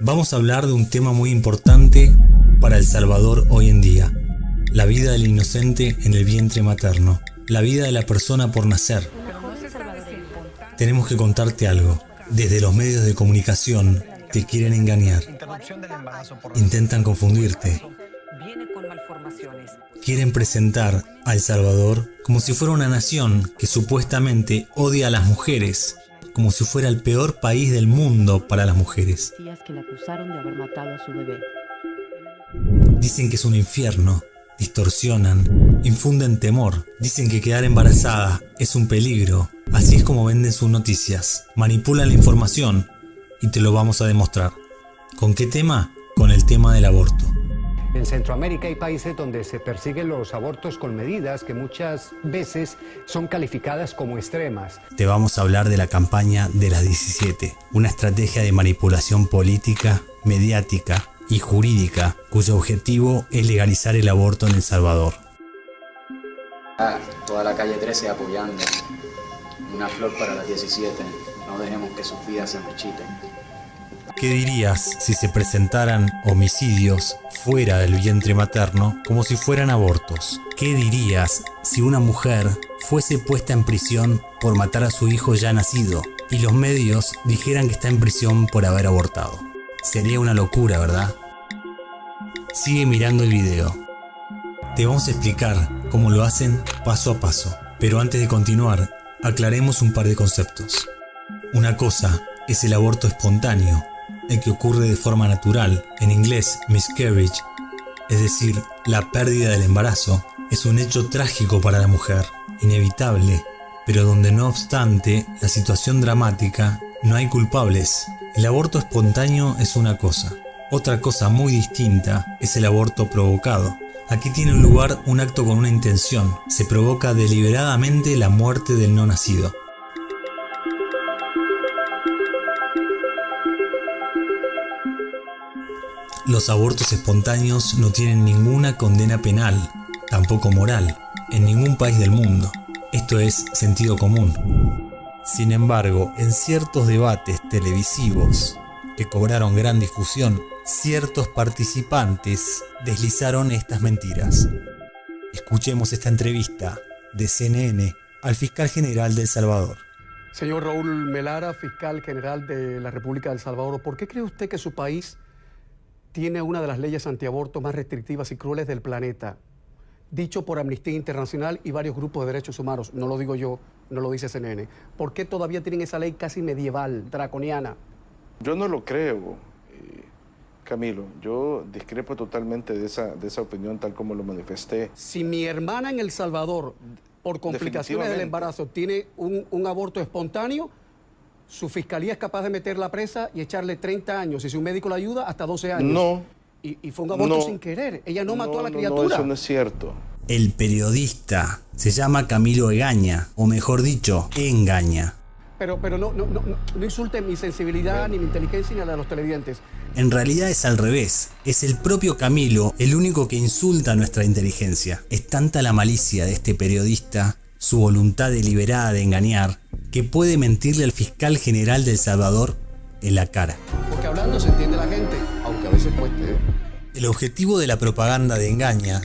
Vamos a hablar de un tema muy importante para El Salvador hoy en día: la vida del inocente en el vientre materno, la vida de la persona por nacer. Tenemos que contarte algo. Desde los medios de comunicación te quieren engañar, intentan confundirte, quieren presentar a El Salvador como si fuera una nación que supuestamente odia a las mujeres, como si fuera el peor país del mundo para las mujeres. Dicen que es un infierno, distorsionan, infunden temor, dicen que quedar embarazada es un peligro. Así es como venden sus noticias, manipulan la información y te lo vamos a demostrar. ¿Con qué tema? Con el tema del aborto. En Centroamérica hay países donde se persiguen los abortos con medidas que muchas veces son calificadas como extremas. Te vamos a hablar de la campaña de las 17, una estrategia de manipulación política, mediática y jurídica cuyo objetivo es legalizar el aborto en El Salvador. Toda la calle 13 apoyando. Una flor para las 17. No dejemos que sus vidas se marchiten. ¿Qué dirías si se presentaran homicidios fuera del vientre materno como si fueran abortos? ¿Qué dirías si una mujer fuese puesta en prisión por matar a su hijo ya nacido y los medios dijeran que está en prisión por haber abortado? Sería una locura, ¿verdad? Sigue mirando el video. Te vamos a explicar cómo lo hacen paso a paso. Pero antes de continuar, aclaremos un par de conceptos. Una cosa es el aborto espontáneo, el que ocurre de forma natural, en inglés miscarriage, es decir, la pérdida del embarazo. Es un hecho trágico para la mujer, inevitable, pero donde no obstante la situación dramática, no hay culpables. El aborto espontáneo es una cosa. Otra cosa muy distinta es el aborto provocado. Aquí tiene lugar un acto con una intención. Se provoca deliberadamente la muerte del no nacido. Los abortos espontáneos no tienen ninguna condena penal, tampoco moral, en ningún país del mundo. Esto es sentido común. Sin embargo, en ciertos debates televisivos que cobraron gran difusión, ciertos participantes deslizaron estas mentiras. Escuchemos esta entrevista de CNN al fiscal general de El Salvador. Señor Raúl Melara, fiscal general de la República de El Salvador, ¿por qué cree usted que su país tiene una de las leyes antiaborto más restrictivas y crueles del planeta? Dicho por Amnistía Internacional y varios grupos de derechos humanos. No lo digo yo, no lo dice CNN. ¿Por qué todavía tienen esa ley casi medieval, draconiana? Yo no lo creo, Camilo. Yo discrepo totalmente de esa opinión tal como lo manifesté. Si mi hermana en El Salvador, por complicaciones del embarazo, tiene un aborto espontáneo, su fiscalía es capaz de meterla presa y echarle 30 años. Y si un médico la ayuda, hasta 12 años. No. Y fue un aborto sin querer. Ella no mató a la criatura. No, eso no es cierto. El periodista se llama Camilo Egaña, o mejor dicho, Engaña. Pero no insulten mi sensibilidad, ni mi inteligencia, ni a la de los televidentes. En realidad es al revés. Es el propio Camilo el único que insulta nuestra inteligencia. Es tanta la malicia de este periodista, su voluntad deliberada de engañar, que puede mentirle al fiscal general de El Salvador en la cara. Porque hablando se entiende la gente, aunque a veces cueste. El objetivo de la propaganda de Egaña,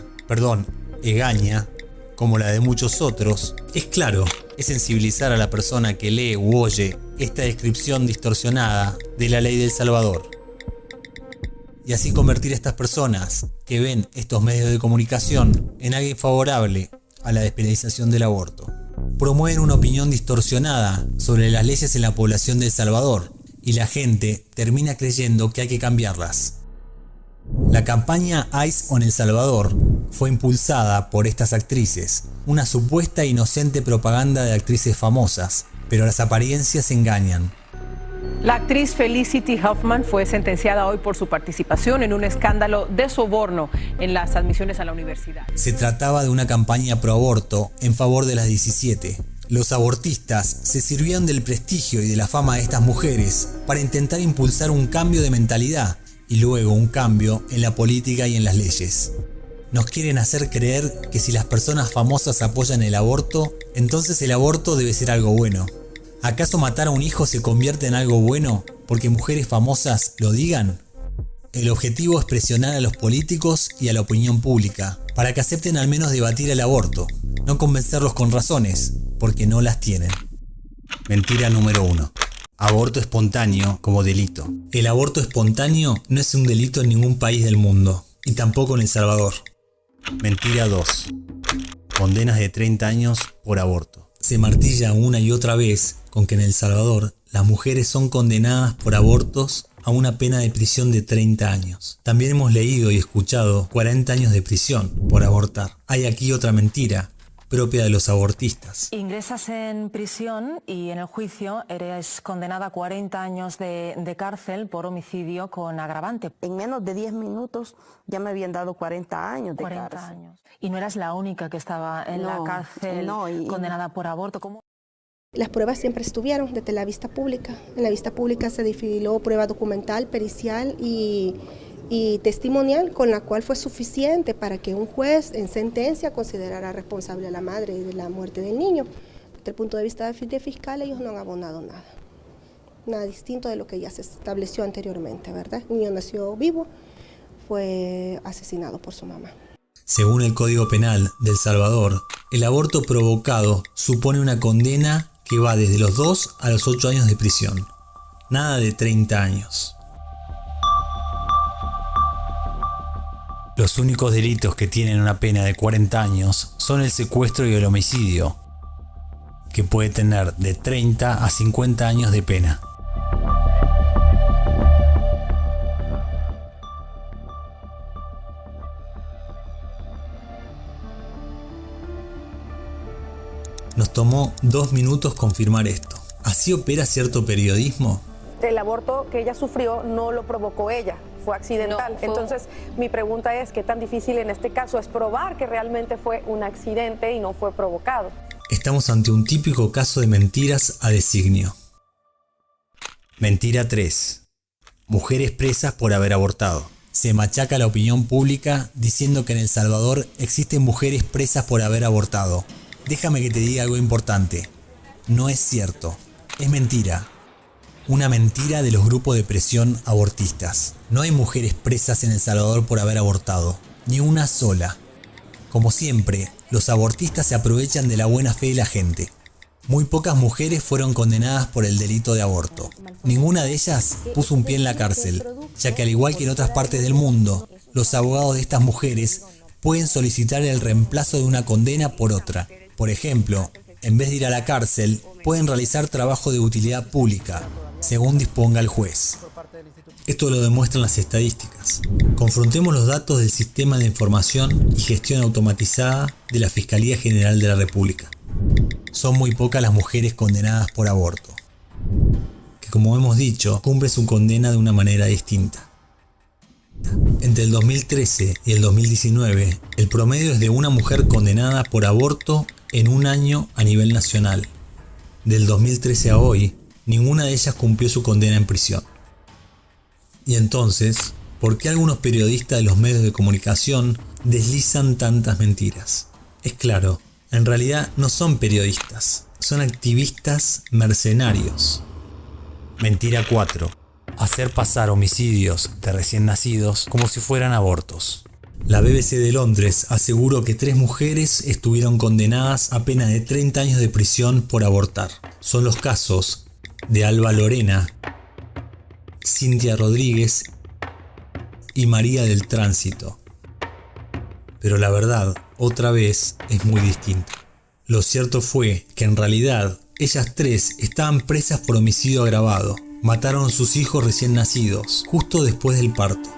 como la de muchos otros, es claro, es sensibilizar a la persona que lee u oye esta descripción distorsionada de la ley de El Salvador. Y así convertir a estas personas que ven estos medios de comunicación en alguien favorable a la despenalización del aborto. Promueven una opinión distorsionada sobre las leyes en la población de El Salvador y la gente termina creyendo que hay que cambiarlas. La campaña Eyes on El Salvador fue impulsada por estas actrices, una supuesta inocente propaganda de actrices famosas, pero las apariencias engañan. La actriz Felicity Huffman fue sentenciada hoy por su participación en un escándalo de soborno en las admisiones a la universidad. Se trataba de una campaña pro aborto en favor de las 17. Los abortistas se sirvieron del prestigio y de la fama de estas mujeres para intentar impulsar un cambio de mentalidad y luego un cambio en la política y en las leyes. Nos quieren hacer creer que si las personas famosas apoyan el aborto, entonces el aborto debe ser algo bueno. ¿Acaso matar a un hijo se convierte en algo bueno porque mujeres famosas lo digan? El objetivo es presionar a los políticos y a la opinión pública para que acepten al menos debatir el aborto, no convencerlos con razones, porque no las tienen. Mentira número 1. Aborto espontáneo como delito. El aborto espontáneo no es un delito en ningún país del mundo, y tampoco en El Salvador. Mentira 2. Condenas de 30 años por aborto. Se martilla una y otra vez con que en El Salvador las mujeres son condenadas por abortos a una pena de prisión de 30 años. También hemos leído y escuchado 40 años de prisión por abortar. Hay aquí otra mentira propia de los abortistas. Ingresas en prisión y en el juicio eres condenada a 40 años de cárcel por homicidio con agravante. En menos de 10 minutos ya me habían dado 40 años de 40 cárcel. años. Y no eras la única que estaba en la cárcel condenada por aborto. ¿Cómo? Las pruebas siempre estuvieron desde la vista pública. En la vista pública se desfiló prueba documental, pericial y testimonial, con la cual fue suficiente para que un juez en sentencia considerara responsable a la madre de la muerte del niño. Desde el punto de vista de fiscal, ellos no han abonado nada distinto de lo que ya se estableció anteriormente, ¿verdad? El niño nació vivo, fue asesinado por su mamá. Según el Código Penal de El Salvador, el aborto provocado supone una condena que va desde los 2 a los 8 años de prisión. Nada de 30 años. Los únicos delitos que tienen una pena de 40 años son el secuestro y el homicidio, que puede tener de 30 a 50 años de pena. Nos tomó 2 minutos confirmar esto. ¿Así opera cierto periodismo? El aborto que ella sufrió no lo provocó ella, fue accidental. No, fue... Entonces, mi pregunta es, ¿qué tan difícil en este caso es probar que realmente fue un accidente y no fue provocado? Estamos ante un típico caso de mentiras a designio. Mentira 3. Mujeres presas por haber abortado. Se machaca la opinión pública diciendo que en El Salvador existen mujeres presas por haber abortado. Déjame que te diga algo importante. No es cierto. Es mentira. Una mentira de los grupos de presión abortistas. No hay mujeres presas en El Salvador por haber abortado. Ni una sola. Como siempre, los abortistas se aprovechan de la buena fe de la gente. Muy pocas mujeres fueron condenadas por el delito de aborto. Ninguna de ellas puso un pie en la cárcel, ya que al igual que en otras partes del mundo, los abogados de estas mujeres pueden solicitar el reemplazo de una condena por otra. Por ejemplo, en vez de ir a la cárcel, pueden realizar trabajo de utilidad pública, según disponga el juez. Esto lo demuestran las estadísticas. Confrontemos los datos del Sistema de Información y Gestión Automatizada de la Fiscalía General de la República. Son muy pocas las mujeres condenadas por aborto, que como hemos dicho, cumplen su condena de una manera distinta. Entre el 2013 y el 2019, el promedio es de una mujer condenada por aborto en un año a nivel nacional. Del 2013 a hoy, ninguna de ellas cumplió su condena en prisión. Y entonces, ¿por qué algunos periodistas de los medios de comunicación deslizan tantas mentiras? Es claro, en realidad no son periodistas, son activistas mercenarios. Mentira 4. Hacer pasar homicidios de recién nacidos como si fueran abortos. La BBC de Londres aseguró que 3 mujeres estuvieron condenadas a pena de 30 años de prisión por abortar. Son los casos de Alba Lorena, Cintia Rodríguez y María del Tránsito. Pero la verdad, otra vez, es muy distinta. Lo cierto fue que en realidad ellas 3 estaban presas por homicidio agravado. Mataron a sus hijos recién nacidos, justo después del parto.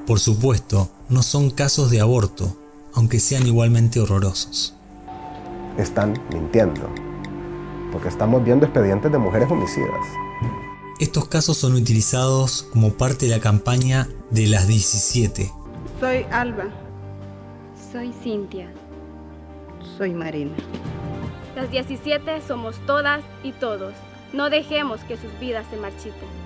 Por supuesto, no son casos de aborto, aunque sean igualmente horrorosos. Están mintiendo, porque estamos viendo expedientes de mujeres homicidas. Estos casos son utilizados como parte de la campaña de las 17. Soy Alba, Soy Cintia. Soy Marina. Las 17 somos todas y todos. No dejemos que sus vidas se marchiten.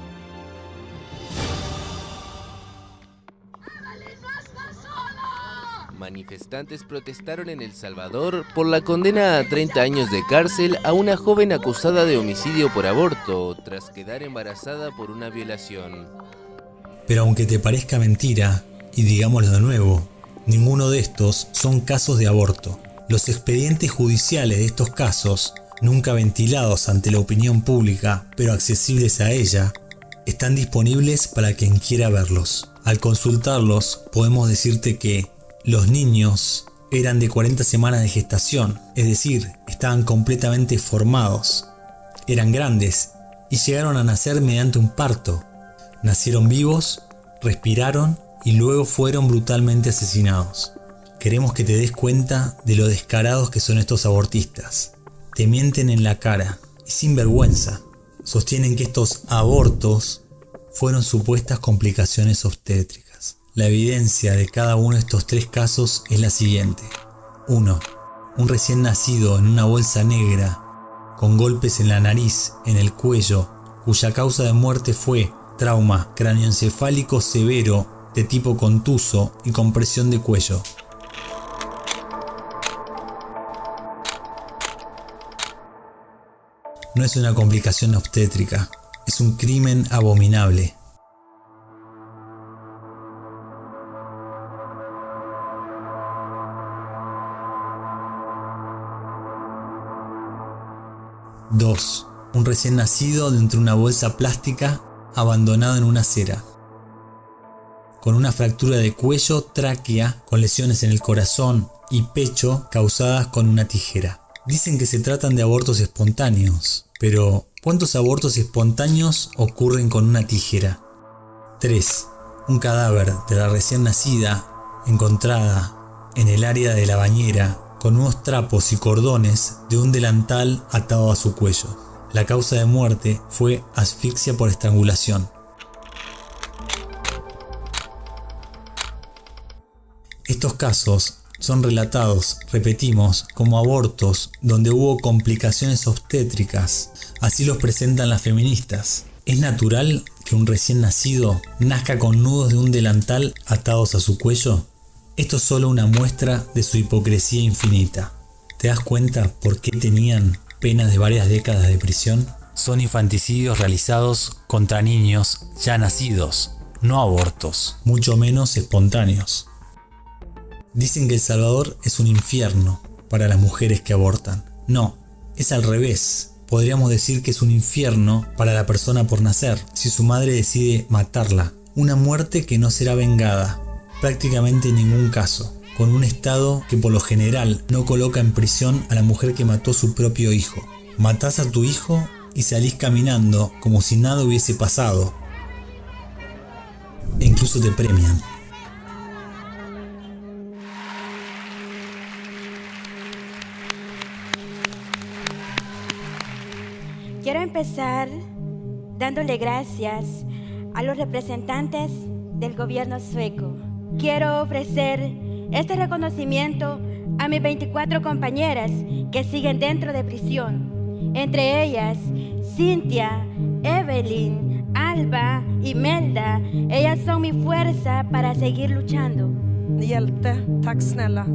Manifestantes protestaron en El Salvador por la condena a 30 años de cárcel a una joven acusada de homicidio por aborto tras quedar embarazada por una violación. Pero aunque te parezca mentira, y digámoslo de nuevo, ninguno de estos son casos de aborto. Los expedientes judiciales de estos casos, nunca ventilados ante la opinión pública, pero accesibles a ella, están disponibles para quien quiera verlos. Al consultarlos, podemos decirte que los niños eran de 40 semanas de gestación, es decir, estaban completamente formados. Eran grandes y llegaron a nacer mediante un parto. Nacieron vivos, respiraron y luego fueron brutalmente asesinados. Queremos que te des cuenta de lo descarados que son estos abortistas. Te mienten en la cara y sin vergüenza. Sostienen que estos abortos fueron supuestas complicaciones obstétricas. La evidencia de cada uno de estos 3 casos es la siguiente. 1. Un recién nacido en una bolsa negra, con golpes en la nariz, en el cuello, cuya causa de muerte fue trauma cráneoencefálico severo de tipo contuso y compresión de cuello. No es una complicación obstétrica, es un crimen abominable. Dos. Un recién nacido dentro de una bolsa plástica abandonado en una acera, con una fractura de cuello, tráquea, con lesiones en el corazón y pecho causadas con una tijera. Dicen que se tratan de abortos espontáneos, pero ¿cuántos abortos espontáneos ocurren con una tijera? 3. Un cadáver de la recién nacida encontrada en el área de la bañera con unos trapos y cordones de un delantal atado a su cuello. La causa de muerte fue asfixia por estrangulación. Estos casos son relatados, repetimos, como abortos donde hubo complicaciones obstétricas. Así los presentan las feministas. ¿Es natural que un recién nacido nazca con nudos de un delantal atados a su cuello? Esto es solo una muestra de su hipocresía infinita. ¿Te das cuenta por qué tenían penas de varias décadas de prisión? Son infanticidios realizados contra niños ya nacidos, no abortos, mucho menos espontáneos. Dicen que El Salvador es un infierno para las mujeres que abortan. No, es al revés. Podríamos decir que es un infierno para la persona por nacer, si su madre decide matarla. Una muerte que no será vengada, prácticamente en ningún caso, con un Estado que por lo general no coloca en prisión a la mujer que mató su propio hijo. Matás a tu hijo y salís caminando como si nada hubiese pasado. E incluso te premian. Quiero empezar dándole gracias a los representantes del gobierno sueco. Quiero ofrecer este reconocimiento a mis 24 compañeras que siguen dentro de prisión. Entre ellas, Cintia, Evelyn, Alba y Melda. Ellas son mi fuerza para seguir luchando. Hjälte, tack snälla.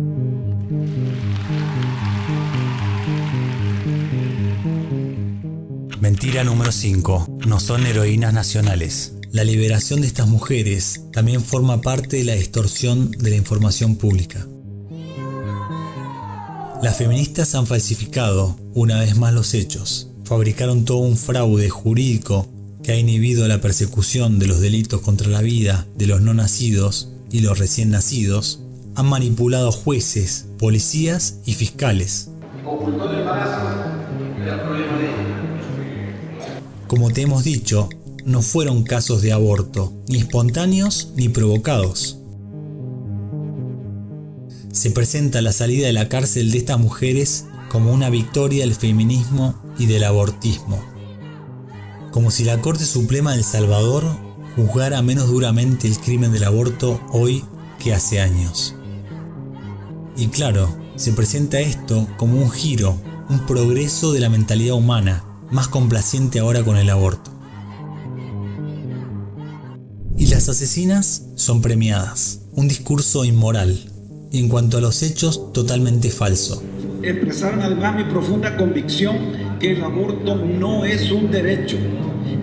Mentira número 5. No son heroínas nacionales. La liberación de estas mujeres también forma parte de la distorsión de la información pública. Las feministas han falsificado una vez más los hechos. Fabricaron todo un fraude jurídico que ha inhibido la persecución de los delitos contra la vida de los no nacidos y los recién nacidos. Han manipulado jueces, policías y fiscales. Como te hemos dicho, no fueron casos de aborto, ni espontáneos ni provocados. Se presenta la salida de la cárcel de estas mujeres como una victoria del feminismo y del abortismo. Como si la Corte Suprema de El Salvador juzgara menos duramente el crimen del aborto hoy que hace años. Y claro, se presenta esto como un giro, un progreso de la mentalidad humana, más complaciente ahora con el aborto. Y las asesinas son premiadas, un discurso inmoral, y en cuanto a los hechos, totalmente falso. Expresaron además mi profunda convicción que el aborto no es un derecho,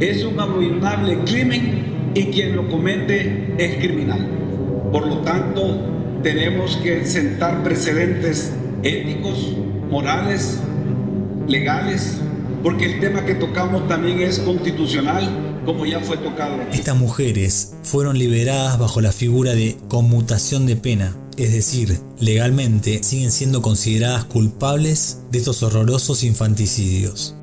es un abominable crimen y quien lo comete es criminal. Por lo tanto, tenemos que sentar precedentes éticos, morales, legales, porque el tema que tocamos también es constitucional, como ya fue tocado aquí. Estas mujeres fueron liberadas bajo la figura de conmutación de pena, es decir, legalmente siguen siendo consideradas culpables de estos horrorosos infanticidios.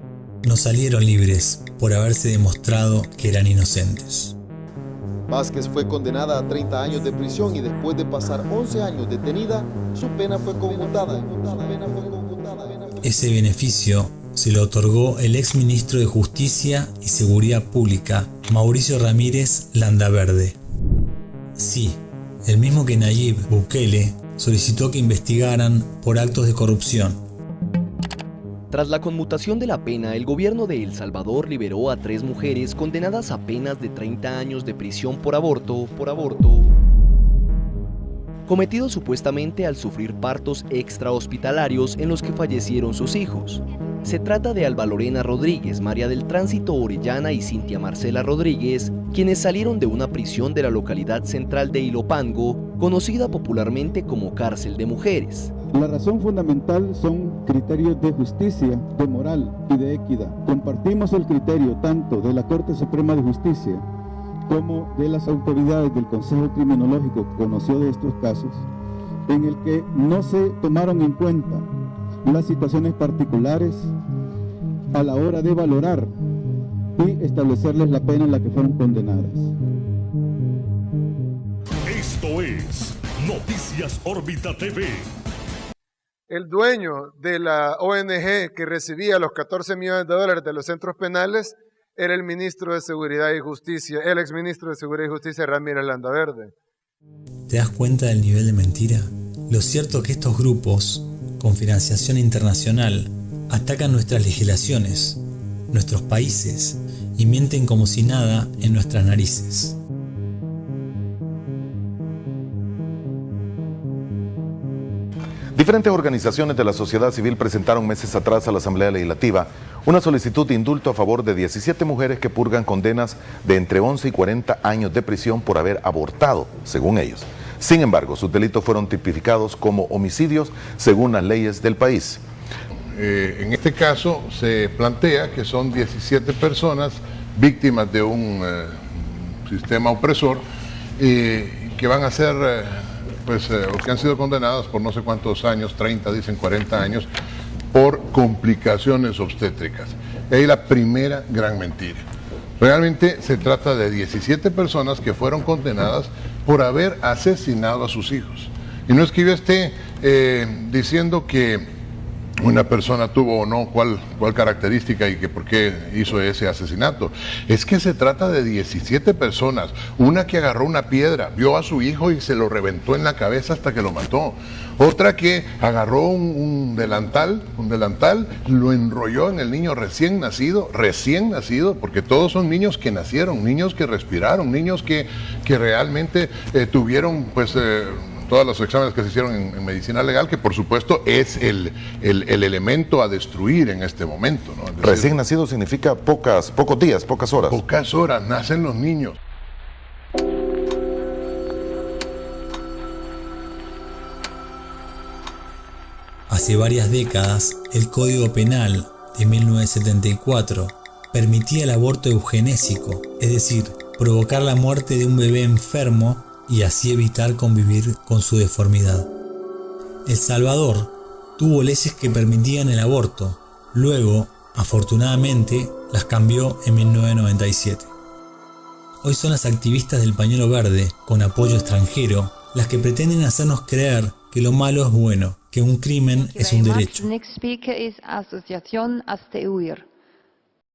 No salieron libres por haberse demostrado que eran inocentes. Vázquez fue condenada a 30 años de prisión y después de pasar 11 años detenida, su pena fue conmutada. Ese beneficio se lo otorgó el exministro de Justicia y Seguridad Pública, Mauricio Ramírez Landaverde. Sí, el mismo que Nayib Bukele solicitó que investigaran por actos de corrupción. Tras la conmutación de la pena, el gobierno de El Salvador liberó a 3 mujeres condenadas a penas de 30 años de prisión por aborto, cometido supuestamente al sufrir partos extrahospitalarios en los que fallecieron sus hijos. Se trata de Alba Lorena Rodríguez, María del Tránsito Orellana y Cintia Marcela Rodríguez, quienes salieron de una prisión de la localidad central de Ilopango, conocida popularmente como cárcel de mujeres. La razón fundamental son criterios de justicia, de moral y de equidad. Compartimos el criterio tanto de la Corte Suprema de Justicia como de las autoridades del Consejo Criminológico que conoció de estos casos, en el que no se tomaron en cuenta las situaciones particulares a la hora de valorar y establecerles la pena en la que fueron condenadas. Esto es Noticias Órbita TV. El dueño de la ONG que recibía los $14 millones de los centros penales era el ministro de Seguridad y Justicia, el exministro de Seguridad y Justicia, Ramírez Landaverde. ¿Te das cuenta del nivel de mentira? Lo cierto es que estos grupos, con financiación internacional, atacan nuestras legislaciones, nuestros países y mienten como si nada en nuestras narices. Diferentes organizaciones de la sociedad civil presentaron meses atrás a la Asamblea Legislativa una solicitud de indulto a favor de 17 mujeres que purgan condenas de entre 11 y 40 años de prisión por haber abortado, según ellos. Sin embargo, sus delitos fueron tipificados como homicidios según las leyes del país. En este caso se plantea que son 17 personas víctimas de un sistema opresor que van a ser... que han sido condenadas por no sé cuántos años, 30, dicen 40 años, por complicaciones obstétricas. Ahí es la primera gran mentira. Realmente se trata de 17 personas que fueron condenadas por haber asesinado a sus hijos. Y no es que yo esté diciendo que una persona tuvo o no cuál característica y que por qué hizo ese asesinato. Es que se trata de 17 personas. Una que agarró una piedra, vio a su hijo y se lo reventó en la cabeza hasta que lo mató. Otra que agarró un delantal, lo enrolló en el niño recién nacido, porque todos son niños que nacieron, niños que respiraron, niños que realmente tuvieron todos los exámenes que se hicieron en medicina legal, que por supuesto es el elemento a destruir en este momento, ¿no? Es decir, recién nacido significa pocos días, pocas horas. Pocas horas, nacen los niños. Hace varias décadas, el Código Penal de 1974 permitía el aborto eugenésico, es decir, provocar la muerte de un bebé enfermo y así evitar convivir con su deformidad. El Salvador tuvo leyes que permitían el aborto, luego, afortunadamente, las cambió en 1997. Hoy son las activistas del pañuelo verde, con apoyo extranjero, las que pretenden hacernos creer que lo malo es bueno, que un crimen es un derecho.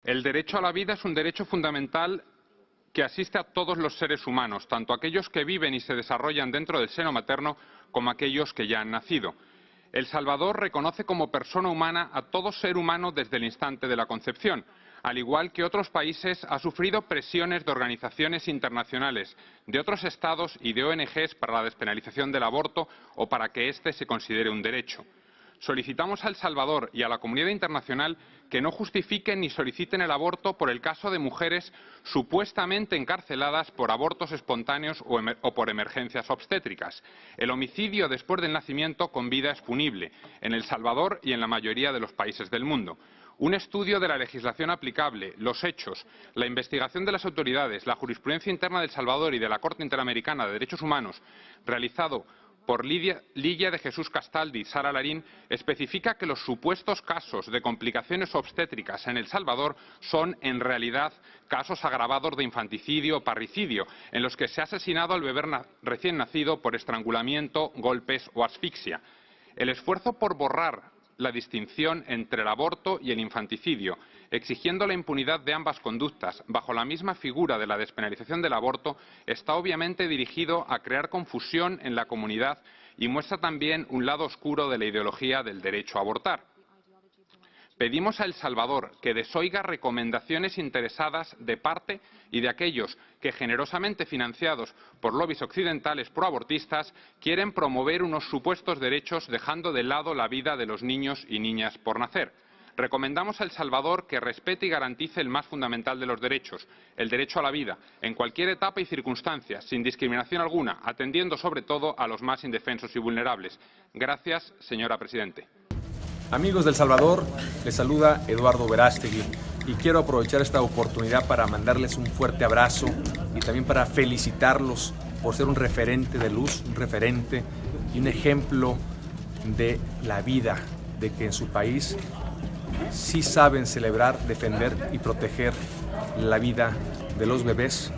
El derecho a la vida es un derecho fundamental que asiste a todos los seres humanos, tanto aquellos que viven y se desarrollan dentro del seno materno como aquellos que ya han nacido. El Salvador reconoce como persona humana a todo ser humano desde el instante de la concepción. Al igual que otros países, ha sufrido presiones de organizaciones internacionales, de otros estados y de ONGs para la despenalización del aborto o para que éste se considere un derecho. Solicitamos a El Salvador y a la comunidad internacional que no justifiquen ni soliciten el aborto por el caso de mujeres supuestamente encarceladas por abortos espontáneos o por emergencias obstétricas. El homicidio después del nacimiento con vida es punible, en El Salvador y en la mayoría de los países del mundo. Un estudio de la legislación aplicable, los hechos, la investigación de las autoridades, la jurisprudencia interna de El Salvador y de la Corte Interamericana de Derechos Humanos, realizado por Lidia de Jesús Castaldi y Sara Larín, especifica que los supuestos casos de complicaciones obstétricas en El Salvador son, en realidad, casos agravados de infanticidio o parricidio, en los que se ha asesinado al bebé recién nacido por estrangulamiento, golpes o asfixia. El esfuerzo por borrar la distinción entre el aborto y el infanticidio, exigiendo la impunidad de ambas conductas bajo la misma figura de la despenalización del aborto, está obviamente dirigido a crear confusión en la comunidad y muestra también un lado oscuro de la ideología del derecho a abortar. Pedimos a El Salvador que desoiga recomendaciones interesadas de parte y de aquellos que, generosamente financiados por lobbies occidentales proabortistas, quieren promover unos supuestos derechos dejando de lado la vida de los niños y niñas por nacer. Recomendamos a El Salvador que respete y garantice el más fundamental de los derechos, el derecho a la vida, en cualquier etapa y circunstancia, sin discriminación alguna, atendiendo sobre todo a los más indefensos y vulnerables. Gracias, señora Presidente. Amigos de El Salvador, les saluda Eduardo Verástegui y quiero aprovechar esta oportunidad para mandarles un fuerte abrazo y también para felicitarlos por ser un referente de luz, un referente y un ejemplo de la vida, de que en su país sí saben celebrar, defender y proteger la vida de los bebés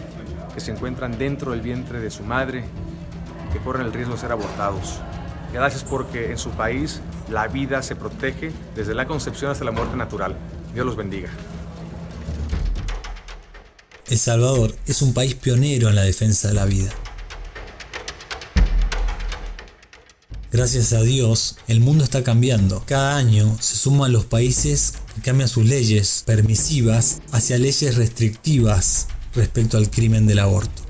que se encuentran dentro del vientre de su madre, que corren el riesgo de ser abortados. Gracias porque en su país la vida se protege desde la concepción hasta la muerte natural. Dios los bendiga. El Salvador es un país pionero en la defensa de la vida. Gracias a Dios, el mundo está cambiando. Cada año se suman los países que cambian sus leyes permisivas hacia leyes restrictivas respecto al crimen del aborto.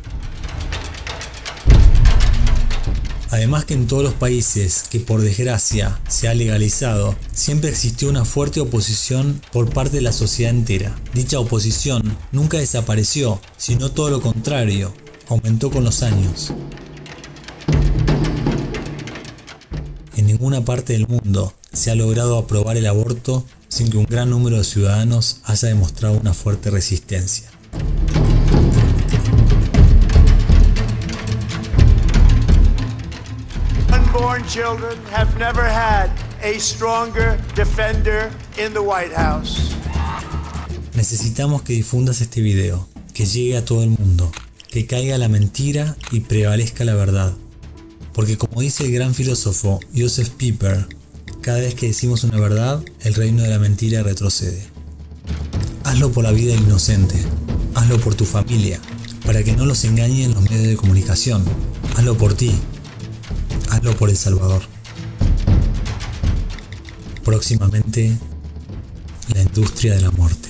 Además que en todos los países que por desgracia se ha legalizado, siempre existió una fuerte oposición por parte de la sociedad entera. Dicha oposición nunca desapareció, sino todo lo contrario, aumentó con los años. En ninguna parte del mundo se ha logrado aprobar el aborto sin que un gran número de ciudadanos haya demostrado una fuerte resistencia. Unborn children have never had a stronger defender in the White House. Necesitamos que difundas este video, que llegue a todo el mundo, que caiga la mentira y prevalezca la verdad. Porque como dice el gran filósofo Joseph Pieper, cada vez que decimos una verdad, el reino de la mentira retrocede. Hazlo por la vida del inocente, hazlo por tu familia, para que no los engañen los medios de comunicación. Hazlo por ti, hazlo por El Salvador. Próximamente, la industria de la muerte.